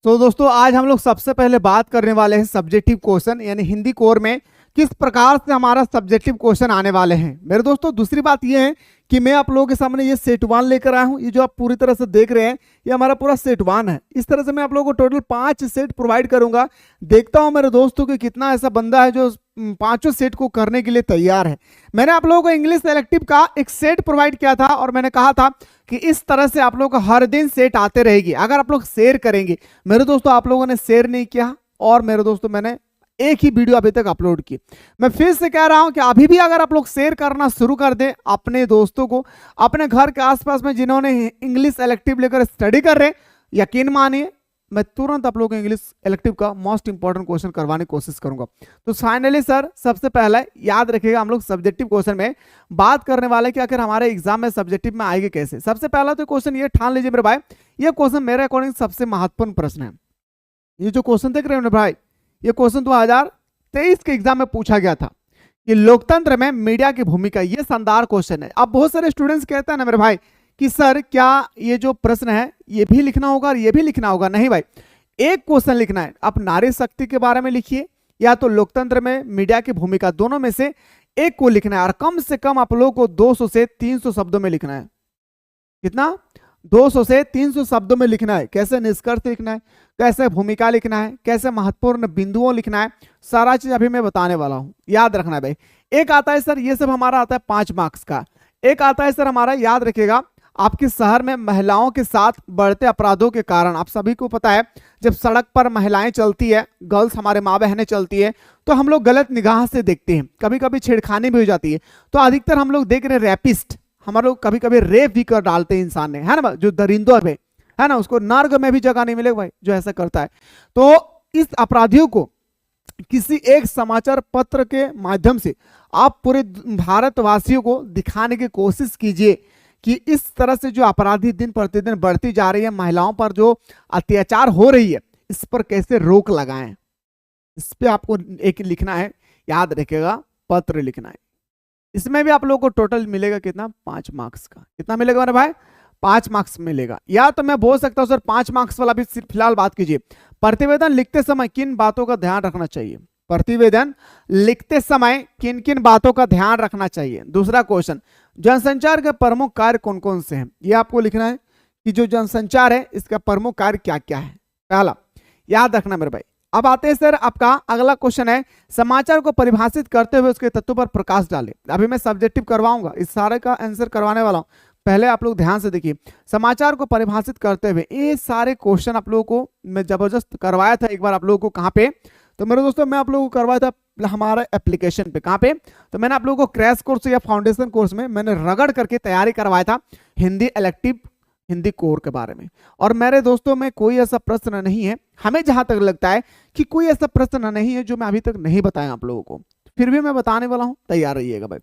तो दोस्तों आज हम लोग सबसे पहले बात करने वाले हैं सब्जेक्टिव क्वेश्चन यानी हिंदी कोर में किस प्रकार से हमारा सब्जेक्टिव क्वेश्चन आने वाले हैं। मेरे दोस्तों दूसरी बात यह है कि मैं आप लोगों के सामने ये सेट 1 लेकर आया हूं। ये जो आप पूरी तरह से देख रहे हैं ये हमारा पूरा सेट 1 है। इस तरह से मैं आप लोगों को टोटल 5 सेट प्रोवाइड करूंगा। देखता हूं मेरे दोस्तों कि कितना ऐसा बंदा है जो 5 सेट को करने के लिए तैयार है। मैंने आप लोगों को इंग्लिश सेलेक्टिव का एक सेट प्रोवाइड किया था और मैंने कहा था कि इस तरह से आप लोगों को हर दिन सेट आते रहेगी अगर आप लोग शेयर करेंगे। मेरे दोस्तों आप लोगों ने शेयर नहीं किया और मेरे दोस्तों मैंने एक ही वीडियो अभी तक अपलोड की। मैं फिर से कह रहा हूं कि अभी भी अगर आप लोग शेयर करना शुरू कर दें अपने दोस्तों को, अपने घर के आसपास में जिन्होंने इंग्लिश इलेक्टिव लेकर स्टडी कर रहे हैं, यकीन मानिए मैं तुरंत आप लोगों को इंग्लिश इलेक्टिव का मोस्ट इंपॉर्टेंट क्वेश्चन करवाने की कोशिश करूंगा। तो फाइनली सर सबसे पहले याद रखिएगा हम लोग सब्जेक्टिव क्वेश्चन में बात करने वाले कि आखिर हमारे एग्जाम में सब्जेक्टिव में आएंगे कैसे। सबसे पहला तो क्वेश्चन ये ठान लीजिए मेरे भाई, ये क्वेश्चन मेरे अकॉर्डिंग सबसे महत्वपूर्ण प्रश्न है। ये जो क्वेश्चन देख रहे हो भाई, ये क्वेश्चन 2023 के एग्जाम में पूछा गया था कि लोकतंत्र में मीडिया की भूमिका। ये शानदार क्वेश्चन है। अब बहुत सारे स्टूडेंट्स कहते हैं ना मेरे भाई कि सर क्या ये जो प्रश्न है ये भी लिखना होगा और ये भी लिखना होगा। नहीं भाई, एक क्वेश्चन लिखना है। आप नारी शक्ति के बारे में लिखिए या तो लोकतंत्र में मीडिया की भूमिका, दोनों में से एक को लिखना है और कम से कम आप लोगों को 200 से 300 शब्दों में लिखना है। कितना? 200 से 300 शब्दों में लिखना है। कैसे निष्कर्ष लिखना है, कैसे भूमिका लिखना है, कैसे महत्वपूर्ण बिंदुओं लिखना है, सारा चीज अभी मैं बताने वाला हूं। याद रखना है भाई। एक आता है सर, ये सब हमारा आता है 5 मार्क्स का। एक आता है सर हमारा, याद रखिएगा, आपके शहर में महिलाओं के साथ बढ़ते अपराधों के कारण। आप सभी को पता है जब सड़क पर महिलाएं चलती है, गर्ल्स हमारे माँ बहनें चलती है, तो हम लोग गलत निगाह से देखते हैं। कभी कभी छेड़खानी भी हो जाती है। तो अधिकतर हम लोग देख रहे हैं रैपिस्ट, हमारे लोग कभी कभी रेप भी कर डालते हैं इंसान ने, है ना, जो दरिंदों पे है ना, उसको नर्क में भी जगह नहीं मिलेगा भाई जो ऐसा करता है। तो इस अपराधियों को किसी एक समाचार पत्र के माध्यम से आप पूरे भारतवासियों को दिखाने की कोशिश कीजिए कि इस तरह से जो अपराधी दिन प्रतिदिन बढ़ती जा रही है, महिलाओं पर जो अत्याचार हो रही है, इस पर कैसे रोक लगाएं। इस पे आपको एक लिखना है, याद रखिएगा, पत्र लिखना है। इसमें भी आप लोगों को टोटल मिलेगा कितना? 5 मार्क्स का। कितना मिलेगा मेरे भाई? 5 मार्क्स मिलेगा। या तो मैं बोल सकता हूं सर 5 मार्क्स वाला भी फिलहाल बात कीजिए। प्रतिवेदन लिखते समय किन बातों का ध्यान रखना चाहिए? प्रतिवेदन लिखते समय किन किन बातों का ध्यान रखना चाहिए? दूसरा क्वेश्चन, जनसंचार के प्रमुख कार्य कौन कौन से हैं? ये आपको लिखना है कि जो जनसंचार है इसका प्रमुख कार्य क्या क्या है। पहला याद रखना मेरे भाई। अब आते हैं सर, आपका अगला क्वेश्चन है, समाचार को परिभाषित करते हुए उसके तत्वों पर प्रकाश डालें। अभी मैं सब्जेक्टिव करवाऊंगा, इस सारे का आंसर करवाने वाला हूं। पहले आप लोग ध्यान से देखिए, समाचार को परिभाषित करते हुए ये सारे क्वेश्चन आप लोगों को मैं जबरदस्त करवाया था एक बार आप लोगों को। कहाँ पे? तो मेरे दोस्तों मैं आप लोगों को करवाया था हमारे एप्लीकेशन पे। कहाँ पे? तो मैंने आप लोगों को क्रैश कोर्स या फाउंडेशन कोर्स में मैंने रगड़ करके तैयारी करवाया था हिंदी इलेक्टिव, हिंदी कोर के बारे में। और मेरे दोस्तों में कोई ऐसा प्रश्न नहीं है, हमें जहां तक लगता है कि कोई ऐसा प्रश्न नहीं है जो मैं अभी तक नहीं बताया आप लोगों को, फिर भी मैं बताने वाला हूं, तैयार रहिएगा भाई।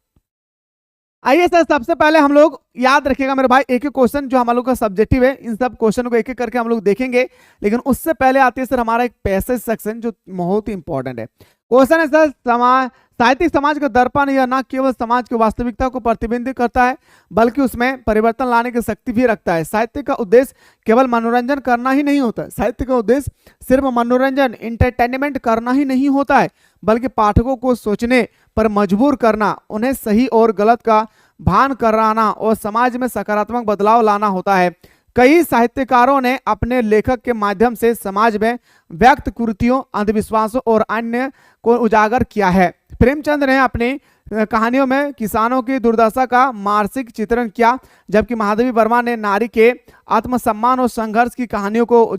आइए सर, सबसे पहले हम लोग याद रखिएगा मेरे भाई, एक एक क्वेश्चन जो हम लोग का सब्जेक्टिव है, इन सब क्वेश्चन को एक एक करके हम लोग देखेंगे। लेकिन उससे पहले आती है सर हमारा एक पैसेज सेक्शन जो बहुत ही इंपॉर्टेंट है। क्वेश्चन है सर, साहित्यिक समाज का दर्पण यह न केवल समाज की वास्तविकता को प्रतिबिंबित करता है बल्कि उसमें परिवर्तन लाने की शक्ति भी रखता है। साहित्य का उद्देश्य केवल मनोरंजन करना ही नहीं होता है। साहित्य का उद्देश्य सिर्फ मनोरंजन, इंटरटेनमेंट करना ही नहीं होता है, बल्कि पाठकों को सोचने पर मजबूर करना, उन्हें सही और गलत का भान कराना और समाज में सकारात्मक बदलाव लाना होता है। कई साहित्यकारों ने अपने लेखक के माध्यम से समाज में व्यक्त कुरीतियों, अंधविश्वासों और अन्य को उजागर किया है। प्रेमचंद ने अपनी कहानियों में किसानों की दुर्दशा का मानसिक चित्रण किया, जबकि महादेवी वर्मा ने नारी के आत्मसम्मान और संघर्ष की कहानियों को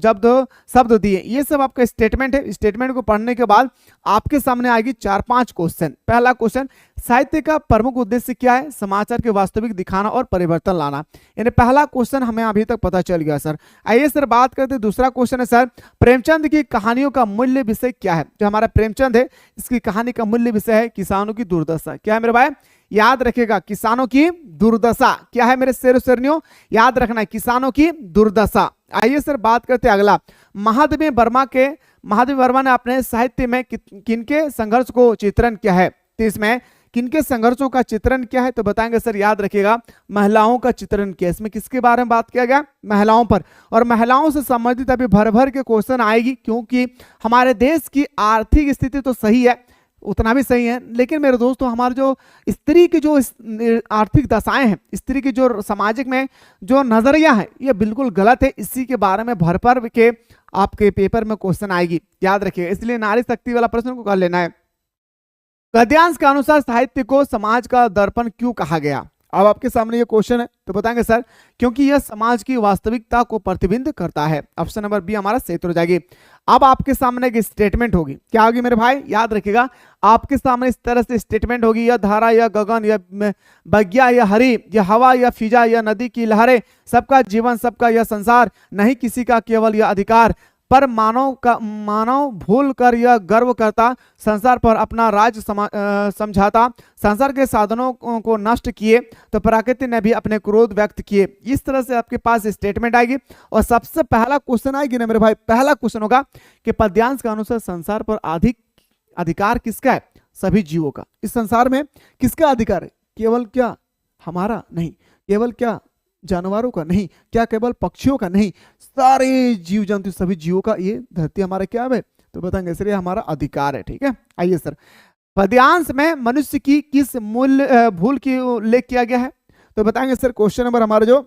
शब्द दिए। ये सब आपका स्टेटमेंट है। स्टेटमेंट को पढ़ने के बाद आपके सामने आएगी 4-5 क्वेश्चन। पहला क्वेश्चन, साहित्य का प्रमुख उद्देश्य क्या है? समाचार के वास्तविक दिखाना और परिवर्तन लाना। यानी पहला क्वेश्चन हमें अभी तक पता चल गया सर। आइए सर बात करते हैं, दूसरा क्वेश्चन है सर, प्रेमचंद की कहानियों का मूल्य विषय क्या है? जो हमारा प्रेमचंद है इसकी कहानी का मूल्य विषय है किसानों की दुर्दशा। क्या है मेरे भाई? याद रखिएगा, किसानों की दुर्दशा। क्या है मेरे शेर शेरनियों? याद रखना है, किसानों की दुर्दशा। आइए सर बात करते हैं अगला, महादेवी वर्मा ने अपने साहित्य में किनके संघर्ष को चित्रण किया है? तो इसमें किनके संघर्षों का चित्रण किया है? तो बताएंगे सर, याद रखिएगा, महिलाओं का चित्रण किया। इसमें किसके बारे में बात किया गया? महिलाओं पर। और महिलाओं से संबंधित अभी भर भर के क्वेश्चन आएगी, क्योंकि हमारे देश की आर्थिक स्थिति तो सही है, उतना भी सही है, लेकिन मेरे दोस्तों हमारे जो स्त्री की जो आर्थिक दशाएं हैं, स्त्री की जो सामाजिक में जो नजरिया है, ये बिल्कुल गलत है। इसी के बारे में भर भर के आपके पेपर में क्वेश्चन आएगी, याद रखिएगा। इसलिए नारी शक्ति वाला प्रश्न को कर लेना है। गद्यांश के अनुसार साहित्य को समाज का दर्पण क्यों कहा गया? अब आपके सामने ये क्वेश्चन है, तो बताएंगे सर, क्योंकि यह समाज की वास्तविकता को प्रतिबिंबित करता है। ऑप्शन नंबर बी हमारा सही हो जाएगी। अब आपके सामने एक स्टेटमेंट होगी, क्या होगी मेरे भाई? याद रखिएगा, आपके सामने इस तरह से स्टेटमेंट होगी, यह धारा, यह गगन, यह बगिया, यह हरी, यह हवा, यह फिजा, यह नदी की लहरें, सबका जीवन, सबका यह संसार, नहीं किसी का केवल यह अधिकार, पर मानव भूल कर यह गर्व करता, संसार पर अपना राज्य समझाता, संसार के साधनों को नष्ट किए तो प्रकृति ने भी अपने क्रोध व्यक्त किए। इस तरह से आपके पास स्टेटमेंट आएगी। और सबसे पहला क्वेश्चन आएगी ना मेरे भाई, पहला क्वेश्चन होगा कि पद्यांश के अनुसार संसार पर अधिकार किसका है? सभी जीवों का। इस संसार में किसका अधिकार है? केवल क्या हमारा नहीं, केवल क्या जानवरों का नहीं, क्या केवल पक्षियों का नहीं, सारे जीव जंतु, सभी जीवों का ये धरती हमारा क्या है? तो बताएंगे सर, ये हमारा अधिकार है। ठीक है, आइए सर, पद्यांश में मनुष्य की किस भूल की उल्लेख किया गया है? तो बताएंगे सर, क्वेश्चन नंबर हमारा जो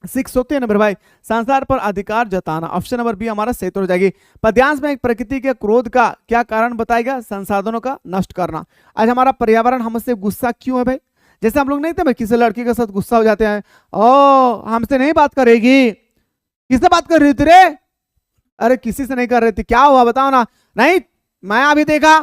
6 होते हैं नंबर भाई, संसार पर अधिकार जताना। ऑप्शन नंबर बी हमारा सही हो जाएगी। पद्यांश में एक प्रकृति के क्रोध का क्या कारण बताएगा? संसाधनों का नष्ट करना। आज हमारा पर्यावरण हमसे गुस्सा क्यों है भाई? जैसे हम लोग नहीं थे भाई, किसी लड़की के साथ गुस्सा हो जाते हैं, ओ हमसे नहीं बात करेगी, किससे बात कर रही थी रे? अरे किसी से नहीं कर रही थी, क्या हुआ बताओ ना? नहीं मैं अभी देखा।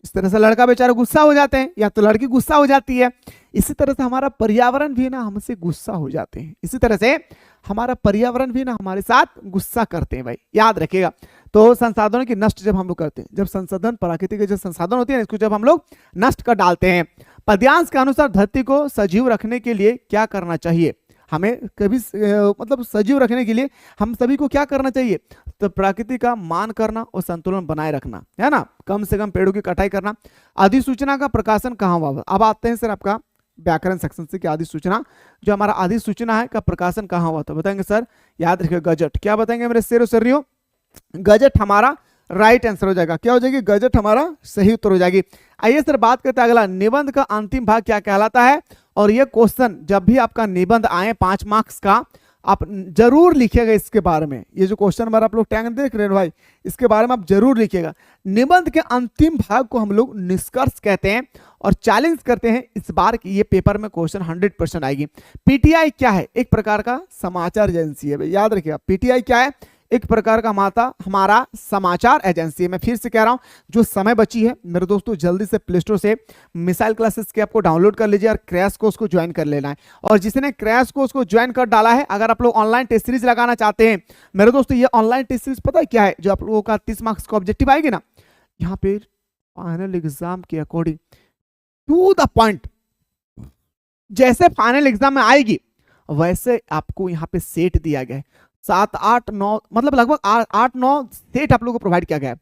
इस तरह से लड़का बेचारा गुस्सा हो जाते हैं, या तो लड़की गुस्सा हो जाती है। इसी तरह से हमारा पर्यावरण भी ना हमसे गुस्सा हो जाते हैं, इसी तरह से हमारा पर्यावरण भी ना हमारे साथ गुस्सा करते हैं भाई, याद रखिएगा। तो संसाधनों की नष्ट जब हम लोग करते हैं, जब संसाधन, प्राकृतिक के जो संसाधन होते हैं, इसको जब हम लोग नष्ट कर डालते हैं। पद्यांश के अनुसार धरती को सजीव रखने के लिए क्या करना चाहिए? हमें कभी मतलब सजीव रखने के लिए हम सभी को क्या करना चाहिए? तो प्रकृति का मान करना और संतुलन बनाए रखना, है ना, कम से कम पेड़ों की कटाई करना। अधिसूचना का प्रकाशन कहाँ हुआ? अब आते हैं सर आपका व्याकरण सेक्शन से कि अधिसूचना, जो हमारा अधिसूचना है का प्रकाशन कहाँ हुआ? तो बताएंगे सर, याद रखिए गजट। क्या बताएंगे मेरे शेरों शर्रियों? गजट हमारा राइट आंसर हो जाएगा। क्या हो जाएगी? गजट हमारा सही उत्तर हो जाएगी। आइए सर बात करते हैं अगला, निबंध का अंतिम भाग क्या कहलाता है? और ये क्वेश्चन जब भी आपका निबंध आए 5 मार्क्स का, आप जरूर लिखिएगा इसके बारे में। ये जो क्वेश्चन नंबर आप लोग टैग देख रहे हैं भाई, इसके बारे में आप जरूर लिखिएगा। निबंध के अंतिम भाग को हम लोग निष्कर्ष कहते हैं और चैलेंज करते हैं इस बार की ये पेपर में क्वेश्चन 100% आएगी। पीटीआई क्या है? एक प्रकार का समाचार एजेंसी है, याद रखिएगा। पीटीआई क्या है? एक प्रकार का हमारा समाचार एजेंसी है। मैं फिर से कह रहा हूं, जो समय बची है मेरे दोस्तों, जल्दी से प्ले स्टोर से मिसाइल क्लासेस के आपको डाउनलोड कर लीजिए और क्रैश कोर्स को ज्वाइन कर लेना है। और जिसने क्रैश कोर्स को ज्वाइन कर डाला है, अगर आप लोग ऑनलाइन टेस्ट सीरीज लगाना चाहते हैं मेरे दोस्तों, ये ऑनलाइन टेस्ट सीरीज पता है क्या है? जो आप लोगों का 30 मार्क्स का ऑब्जेक्टिव आएगी ना, यहाँ पे फाइनल एग्जाम के अकॉर्डिंग टू द पॉइंट, जैसे फाइनल एग्जाम में आएगी वैसे आपको यहाँ पे सेट दिया गया है। 7, 8, 9 मतलब लगभग 8, 9 सेट आप लोगों को प्रोवाइड किया गया है।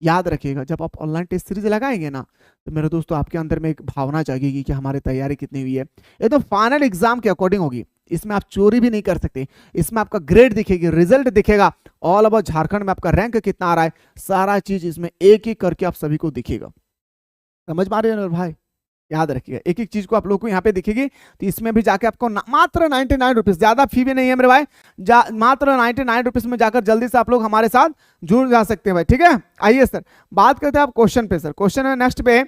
याद रखिएगा, जब आप ऑनलाइन टेस्ट सीरीज लगाएंगे ना, तो मेरे दोस्तों आपके अंदर में एक भावना जागेगी कि हमारी तैयारी कितनी हुई है। ये तो फाइनल एग्जाम के अकॉर्डिंग होगी, इसमें आप चोरी भी नहीं कर सकते। इसमें आपका ग्रेड दिखेगी, रिजल्ट दिखेगा, ऑल ओवर झारखंड में आपका रैंक कितना आ रहा है, सारा चीज इसमें एक एक करके आप सभी को दिखेगा। समझ पा रहे हैं भाई? याद रखिएगा, एक एक चीज को आप लोगों को यहाँ पे दिखेगी। तो इसमें भी जाके आपको मात्र 99 रुपीज, ज्यादा फी भी नहीं है मेरे भाई, मात्र 99 रुपीज में जाकर जल्दी से आप लोग हमारे साथ जुड़ जा सकते हैं भाई। ठीक है, आइए सर बात करते हैं आप क्वेश्चन पे। सर क्वेश्चन है नेक्स्ट पे,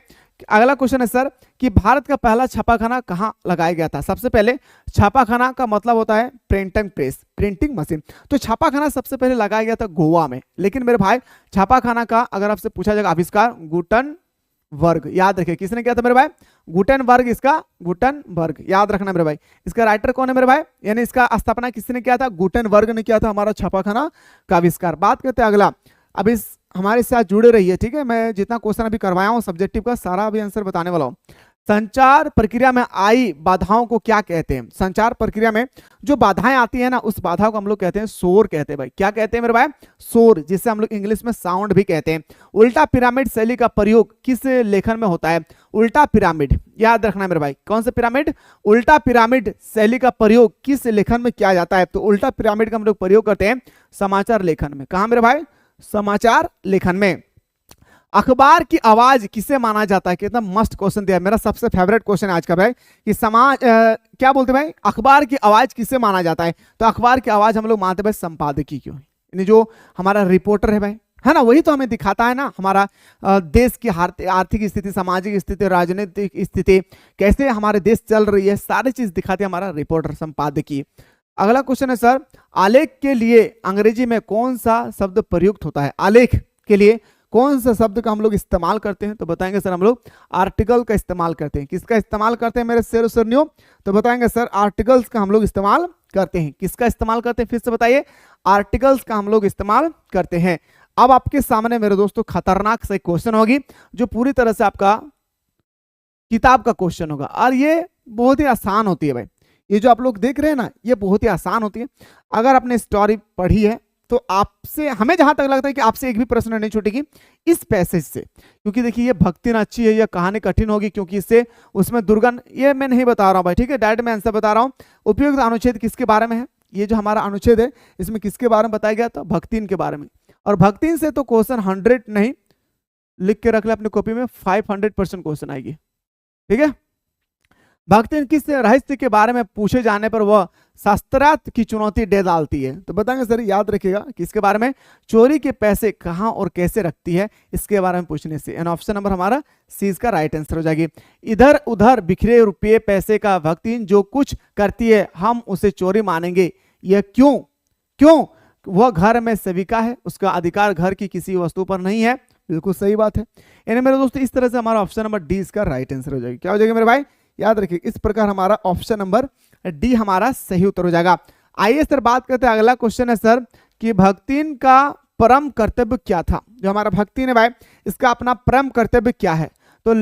अगला क्वेश्चन है सर कि भारत का पहला छापाखाना कहाँ लगाया गया था? सबसे पहले छापाखाना का मतलब होता है प्रिंटिंग प्रेस, प्रिंटिंग मशीन। तो छापाखाना सबसे पहले लगाया गया था गोवा में। लेकिन मेरे भाई छापाखाना का अगर आपसे पूछा जाएगा आविष्कार गुटनबर्ग, याद रखिए किसने किया था मेरे भाई? गुटनबर्ग, इसका गुटनबर्ग याद रखना मेरे भाई। इसका राइटर कौन है मेरे भाई? यानी इसका स्थापना किसने किया था? गुटनबर्ग ने किया था हमारा छापाखाना का आविष्कार। बात करते हैं अगला, अब इस हमारे साथ जुड़े रहिए, ठीक है। मैं जितना क्वेश्चन अभी करवाया हूँ सब्जेक्टिव का, सारा अभी आंसर बताने वाला हूँ। संचार प्रक्रिया में आई बाधाओं को क्या कहते हैं? संचार प्रक्रिया में जो बाधाएं आती है ना, उस बाधा को हम लोग कहते हैं शोर कहते हैं भाई। क्या कहते हैं मेरे भाई? शोर, जिसे हम लोग इंग्लिश में साउंड भी कहते हैं। उल्टा पिरामिड शैली का प्रयोग किस लेखन में होता है? उल्टा पिरामिड, याद रखना मेरे भाई। कौन सा पिरामिड? उल्टा पिरामिड शैली का प्रयोग किस लेखन में किया जाता है? तो उल्टा पिरामिड का हम लोग प्रयोग करते हैं समाचार लेखन में। कहां मेरे भाई? समाचार लेखन में। अखबार की आवाज किसे माना जाता है? कितना मस्त क्वेश्चन दिया, मेरा सबसे फेवरेट क्वेश्चन है आज का भाई, कि क्या बोलते हैं भाई, अखबार की आवाज किसे माना जाता है? तो अखबार की आवाज हम लोग मानते हैं भाई संपादकीय क्यों, यानी जो हमारा रिपोर्टर है भाई, है ना, वही तो हमें दिखाता है ना हमारा देश की आर्थिक स्थिति, सामाजिक स्थिति, राजनीतिक स्थिति, कैसे हमारे देश चल रही है, सारी चीज दिखाती है हमारा रिपोर्टर, संपादकीय। अगला क्वेश्चन है सर, आलेख के लिए अंग्रेजी में कौन सा शब्द प्रयुक्त होता है? आलेख के लिए कौन सा शब्द का हम लोग इस्तेमाल करते हैं? तो बताएंगे सर हम लोग आर्टिकल का इस्तेमाल करते हैं। किसका इस्तेमाल करते हैं मेरे शेर सरनियों? तो बताएंगे सर आर्टिकल्स का हम लोग इस्तेमाल करते हैं। किसका इस्तेमाल करते हैं? फिर से बताइए। आर्टिकल्स का हम लोग इस्तेमाल करते हैं। अब आपके सामने मेरे दोस्तों खतरनाक सा क्वेश्चन होगी, जो पूरी तरह से आपका किताब का क्वेश्चन होगा, और ये बहुत ही आसान होती है भाई। ये जो आप लोग देख रहे हैं ना, ये बहुत ही आसान होती है। अगर आपने स्टोरी पढ़ी है तो आपसे, हमें जहां तक लगता है कि आपसे एक भी प्रश्न नहीं छूटेगी इस पैसेज से, क्योंकि देखिए ये भक्ति न अच्छी है, यह कहानी कठिन होगी, क्योंकि इससे उसमें दुर्गंध, ये मैं नहीं बता रहा हूं भाई, ठीक है, डायरेक्ट मैं आंसर बता रहा हूं। उपयुक्त अनुच्छेद किसके बारे में है? ये जो हमारा अनुच्छेद है इसमें किसके बारे में बताया गया? तो भक्तिन के बारे में। और भक्तिन से तो क्वेश्चन 100 नहीं, लिख के रख ले अपनी कॉपी में, 500% क्वेश्चन आएगी, ठीक है। भक्तिन किस रहस्य के बारे में पूछे जाने पर वह शास्त्रार्थ की चुनौती दे डालती है? तो बताएंगे सर, याद रखिएगा किसके बारे में? चोरी के पैसे कहां और कैसे रखती है, इसके बारे में पूछने से। एंड ऑप्शन नंबर हमारा सी इसका राइट आंसर हो जाएगी। इधर उधर बिखरे रुपये पैसे का भक्तिन जो कुछ करती है हम उसे चोरी मानेंगे, यह क्यों? क्यों? वह घर में सेविका है, उसका अधिकार घर की किसी वस्तु पर नहीं है। बिल्कुल सही बात है। यानी मेरे दोस्तों इस तरह से हमारा ऑप्शन नंबर डी इसका राइट आंसर हो जाएगी। क्या हो जाएगा मेरे भाई? याद रखिए, इस प्रकार हमारा ऑप्शन नंबर डी हमारा सही उत्तर हो जाएगा। आइए सर बात करते हैं, अगला क्वेश्चन है सर कि भक्तिन का परम कर्तव्य क्या था? जो हमारा भक्तिन है भाई, इसका अपना परम कर्तव्य क्या है? तो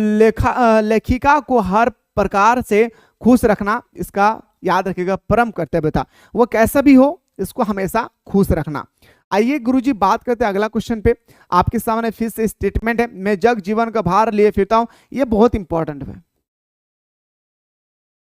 लेखिका को हर प्रकार से खुश रखना इसका, याद रखिएगा, परम कर्तव्य था। वो कैसा भी हो इसको हमेशा खुश रखना। आइए गुरुजी बात करते हैं अगला क्वेश्चन पे। आपके सामने फिर से स्टेटमेंट है, मैं जग जीवन का भार लिए फिरता हूं। ये बहुत इंपॉर्टेंट है,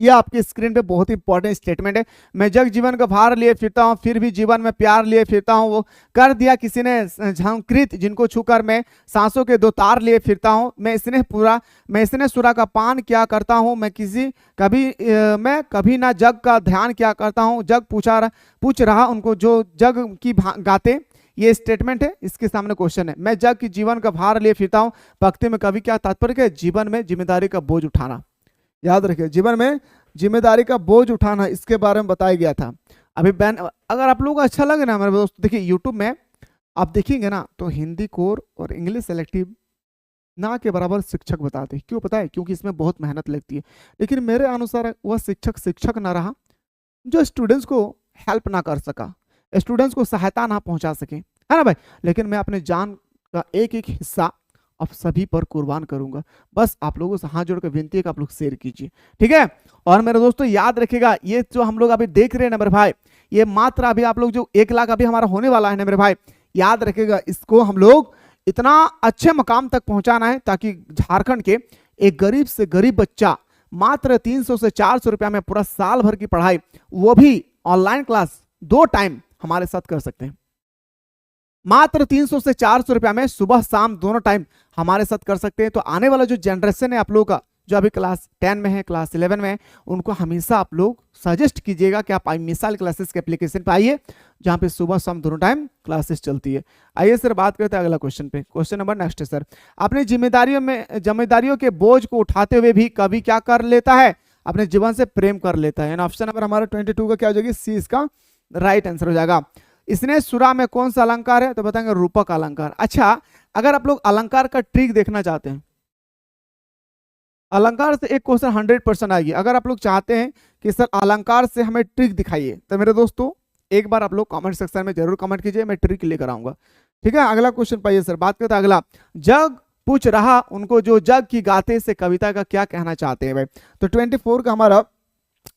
ये आपके स्क्रीन पे बहुत ही इंपॉर्टेंट स्टेटमेंट है। मैं जग जीवन का भार लिए फिरता हूं, फिर भी जीवन में प्यार लिए फिरता हूं। वो कर दिया किसी ने झंकृत, जिनको छूकर मैं सांसों के दो तार लिए फिरता हूं। मैं स्नेह सुरा का पान क्या करता हूं। मैं कभी ना जग का ध्यान क्या करता हूं। जग पूछ रहा उनको जो जग की गाते। ये स्टेटमेंट है, इसके सामने क्वेश्चन है, मैं जग की जीवन का भार लिए फिरता हूं। भक्ति में कभी क्या तात्पर्य है? जीवन में जिम्मेदारी का बोझ उठाना। याद रखिए, जीवन में जिम्मेदारी का बोझ उठाना, इसके बारे में बताया गया था। अभी बैन, अगर आप लोगों को अच्छा लगे ना मेरे दोस्त, देखिए यूट्यूब में आप देखेंगे ना, तो हिंदी कोर और इंग्लिश सेलेक्टिव ना के बराबर शिक्षक बताते हैं। क्यों पता है? क्योंकि इसमें बहुत मेहनत लगती है। लेकिन मेरे अनुसार वह शिक्षक ना रहा जो स्टूडेंट्स को हेल्प ना कर सका, स्टूडेंट्स को सहायता ना पहुंचा सके, है ना भाई। लेकिन मैं अपने जान का एक एक हिस्सा आप सभी पर कुर्बान करूंगा। बस आप लोगों से हाथ जोड़कर विनती है कि आप लोग शेयर कीजिए, ठीक है। और मेरे दोस्तों याद रखिएगा, ये जो हम लोग अभी देख रहे हैं ना मेरे भाई, ये मात्र अभी आप लोग जो 1 लाख अभी हमारा होने वाला है ना मेरे भाई, याद रखिएगा, इसको हम लोग इतना अच्छे मकाम तक पहुंचाना है ताकि झारखंड के एक गरीब से गरीब बच्चा मात्र 300 से 400 रुपया में पूरा साल भर की पढ़ाई, वो भी ऑनलाइन क्लास 2 टाइम हमारे साथ कर सकते हैं। मात्र 300 से 400 रुपया में सुबह शाम दोनों टाइम हमारे साथ कर सकते हैं। तो आने वाला जो जनरेशन है आप लोगों का, जो अभी क्लास 10 में है, क्लास 11 में है, उनको हमेशा आप लोग सजेस्ट कीजिएगा कि आप मिसाल क्लासेस के एप्लीकेशन पे आइए, जहां पे सुबह शाम दोनों टाइम क्लासेस चलती है। आइए सर बात करते हैं अगला क्वेश्चन पे। क्वेश्चन नंबर नेक्स्ट है सर, अपनी जिम्मेदारियों के बोझ को उठाते हुए भी कभी क्या कर लेता है? अपने जीवन से प्रेम कर लेता है। ऑप्शन नंबर हमारा 22 का क्या हो जाएगी? सी इसका राइट आंसर हो जाएगा। इसने सुरा में कौन सा अलंकार है? तो बताएंगे रूपक अलंकार। अच्छा, अगर आप लोग अलंकार का ट्रिक देखना चाहते हैं, अलंकार से एक क्वेश्चन 100% आएगी। अगर आप लोग चाहते हैं कि सर अलंकार से हमें ट्रिक दिखाइए, तो मेरे दोस्तों एक बार आप लोग कमेंट सेक्शन में जरूर कमेंट कीजिए, मैं ट्रिक लेकर आऊंगा, ठीक है। अगला क्वेश्चन पाइए सर, बात करते हैं अगला, जग पूछ रहा उनको जो जग की गाते से कविता का क्या कहना चाहते हैं भाई। तो 24 का हमारा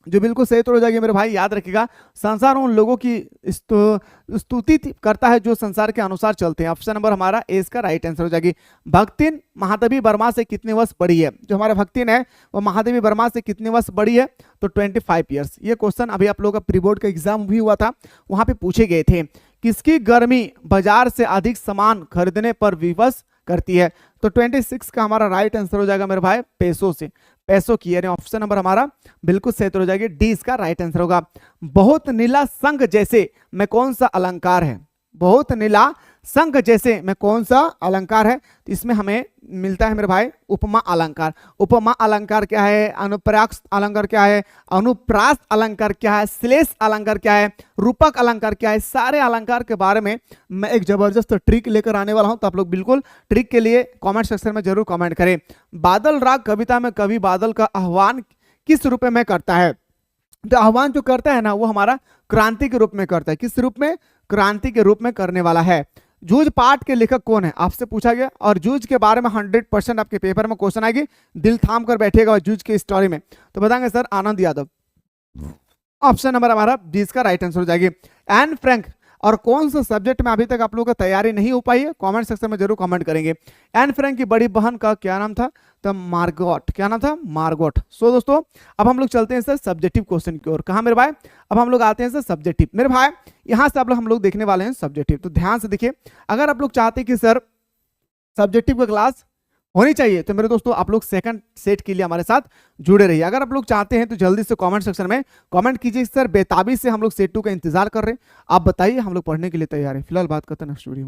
जो बिल्कुल सही तो हो जाएगी मेरे भाई, याद रखिएगा संसार उन लोगों की स्तुति करता है जो संसार के अनुसार चलते हैं। ऑप्शन नंबर हमारा ए इसका राइट आंसर हो जाएगी। भक्तिन महादेवी वर्मा से कितने वर्ष बड़ी है? जो हमारा भक्तिन है वो महादेवी वर्मा से कितने वर्ष बड़ी है? तो 25 ईयर्स। ये क्वेश्चन अभी आप लोगों का प्री बोर्ड का एग्जाम भी हुआ था, वहां पे पूछे गए थे। किसकी गर्मी बाजार से अधिक सामान खरीदने पर विवश करती है? तो 26 का हमारा राइट आंसर हो जाएगा मेरे भाई पैसों से, पैसों की, यानी ऑप्शन नंबर हमारा बिल्कुल सही हो जाएगी, डी इसका राइट आंसर होगा। बहुत नीला संग जैसे में कौन सा अलंकार है? बहुत नीला संग जैसे में कौन सा अलंकार है? तो इसमें हमें मिलता है मेरे भाई उपमा अलंकार। उपमा अलंकार क्या है? अनुप्रास अलंकार क्या है? अनुप्रास अलंकार क्या है? श्लेष अलंकार क्या है? रूपक अलंकार क्या है? सारे अलंकार के बारे में मैं एक जबरदस्त ट्रिक लेकर आने वाला हूं, तो आप लोग बिल्कुल ट्रिक के लिए कमेंट सेक्शन में जरूर कमेंट करें। बादल राग कविता में कवि बादल का आह्वान किस रूप में करता है? तो आह्वान जो करता है ना वो हमारा क्रांति के रूप में करता है। किस रूप में? क्रांति के रूप में करने वाला है। जूझ पाठ के लेखक कौन है? आपसे पूछा गया, और जूझ के बारे में 100% आपके पेपर में क्वेश्चन आएगी, दिल थाम कर बैठिएगा जूझ की स्टोरी में। तो बताएंगे sir Anand Yadav. Option number हमारा डी इसका राइट आंसर हो जाएगी। एन फ्रैंक और कौन सा सब्जेक्ट में अभी तक आप लोगों का तैयारी नहीं हो पाई है? कमेंट सेक्शन में जरूर कमेंट करेंगे। एन फ्रैंक की बड़ी बहन का क्या नाम था? तो मार्गोट। क्या नाम था? मार्गोट। सो दोस्तों अब हम लोग चलते हैं सर सब्जेक्टिव क्वेश्चन की ओर। कहां मेरे भाई? अब हम लोग आते हैं सर सब्जेक्टिव। मेरे भाई यहां से हम लोग देखने वाले हैं सब्जेक्टिव। तो ध्यान से देखिए, अगर आप लोग चाहते हैं कि सर सब्जेक्टिव का क्लास होनी चाहिए तो मेरे दोस्तों आप लोग सेकंड सेट के लिए हमारे साथ जुड़े रहिए। अगर आप लोग चाहते हैं तो जल्दी से कमेंट सेक्शन में कमेंट कीजिए सर बेताबी से हम लोग सेट 2 का इंतजार कर रहे हैं। आप बताइए, हम लोग पढ़ने के लिए तैयार हैं। फिलहाल बात करते हैं नेक्स्ट वीडियो में।